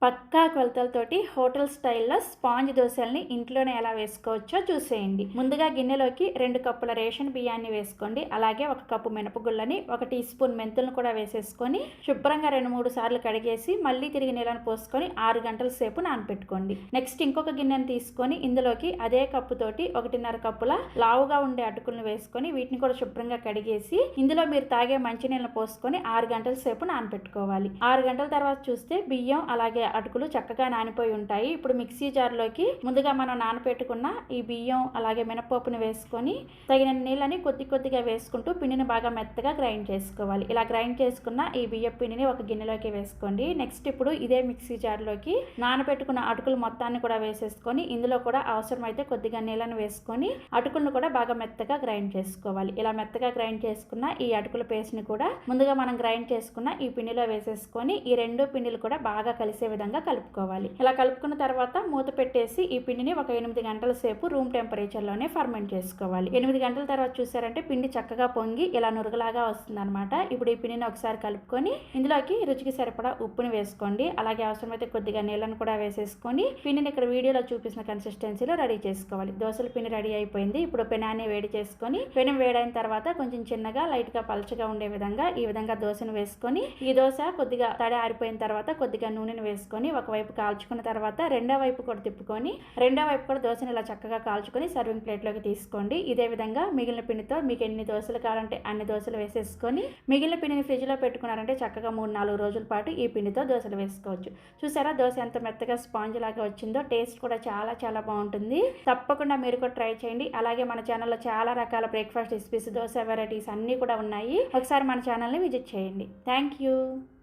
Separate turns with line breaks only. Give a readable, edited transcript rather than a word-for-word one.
పక్కా కొలతలతోటి hotel స్టైల్లో sponge దోశల్ని ఇంట్లోనే ఎలా వేసుకోవచ్చో చూసేయండి. ముందుగా గిన్నెలోకి 2 కప్పుల రేషన్ బియ్యాన్ని వేసుకోండి. అలాగే 1 కప్పు మినపగుళ్ళని, 1 టీ స్పూన్ మెంతులను కూడా వేసేసుకొని శుభ్రంగా 2-3 సార్లు కడిగేసి మళ్ళీ తిరిగి నీళ్ళని పోసుకొని 6 గంటల సేపు నానపెట్టుకోండి. నెక్స్ట్ ఇంకొక గిన్నెని తీసుకొని ఇందులోకి అదే కప్పుతోటి 1.5 కప్పుల లావుగా ఉండే అటుకులను వేసుకొని వీటిని కూడా శుభ్రంగా కడిగేసి ఇందులో మీరు తాగే మంచినీళ్ళని పోసుకొని 6 గంటల సేపు నానపెట్టుకోవాలి. 6 గంటల తర్వాత చూస్తే బియ్యం అలాగే అటుకులు చక్కగా నానిపోయి ఉంటాయి. ఇప్పుడు మిక్సీ జార్లోకి ముందుగా మనం నానపెట్టుకున్న ఈ బియ్యం అలాగే మినపప్పుని వేసుకొని తగిన నీళ్ళని కొద్దిగా వేసుకుంటూ పిండిని బాగా మెత్తగా గ్రైండ్ చేసుకోవాలి. ఇలా గ్రైండ్ చేసుకున్న ఈ బియ్యం పిండిని ఒక గిన్నెలోకి వేసుకోండి. నెక్స్ట్ ఇప్పుడు ఇదే మిక్సీ జార్లోకి నానపెట్టుకున్న అటుకులు మొత్తాన్ని కూడా వేసేసుకొని ఇందులో కూడా అవసరమైతే కొద్దిగా నీళ్ళని వేసుకొని అటుకులను కూడా బాగా మెత్తగా గ్రైండ్ చేసుకోవాలి. ఇలా మెత్తగా గ్రైండ్ చేసుకున్న ఈ అటుకుల పేస్ట్ని కూడా ముందుగా మనం గ్రైండ్ చేసుకున్న ఈ పిండిలో వేసేసుకొని ఈ 2 పిండిలు కూడా బాగా కలిసే విధంగా కలుపుకోవాలి. ఇలా కలుపుకున్న తర్వాత మూత పెట్టేసి ఈ పిండిని ఒక 8 గంటల సేపు రూమ్ టెంపరేచర్ లోనే ఫర్మెంట్ చేసుకోవాలి. 8 గంటల తర్వాత చూసారంటే పిండి చక్కగా పొంగి ఇలా నురగలాగా వస్తుంది అనమాట. ఇప్పుడు ఈ పిండిని ఒకసారి కలుపుకొని ఇందులోకి రుచికి సరిపడా ఉప్పుని వేసుకోండి. అలాగే అవసరమైతే కొద్దిగా నీళ్ళను కూడా వేసేసుకొని పిండిని ఇక్కడ వీడియోలో చూపిస్తున్న కన్సిస్టెన్సీలో రెడీ చేసుకోవాలి. దోశల పిండి రెడీ అయిపోయింది. ఇప్పుడు పెనాన్ని వేడి చేసుకొని పెనం వేడైన తర్వాత కొంచెం చిన్నగా లైట్ గా పలచగా ఉండే విధంగా ఈ విధంగా దోశను వేసుకొని ఈ దోశ కొద్దిగా తడి ఆరిపోయిన తర్వాత కొద్దిగా నూనెను వేసుకొని ఒకవైపు కాల్చుకున్న తర్వాత రెండో వైపు కూడా తిప్పుకొని రెండో వైపు కూడా దోశను ఇలా చక్కగా కాల్చుకొని సర్వింగ్ ప్లేట్లోకి తీసుకోండి. ఇదే విధంగా మిగిలిన పిండితో మీకు ఎన్ని దోశలు కావాలంటే అన్ని దోశలు వేసేసుకొని మిగిలిన పిండిని ఫ్రిడ్జ్లో పెట్టుకున్నారంటే చక్కగా 3-4 రోజుల పాటు ఈ పిండితో దోశలు వేసుకోవచ్చు. చూసారా దోశ ఎంత మెత్తగా స్పాంజ్ లాగా వచ్చిందో. టేస్ట్ కూడా చాలా బాగుంటుంది. తప్పకుండా మీరు కూడా ట్రై చేయండి. అలాగే మన ఛానల్లో చాలా రకాల బ్రేక్ఫాస్ట్ రెసిపీస్, దోశ వెరైటీస్ అన్నీ కూడా ఉన్నాయి. ఒకసారి మన ఛానల్ని విజిట్ చేయండి. Thank you.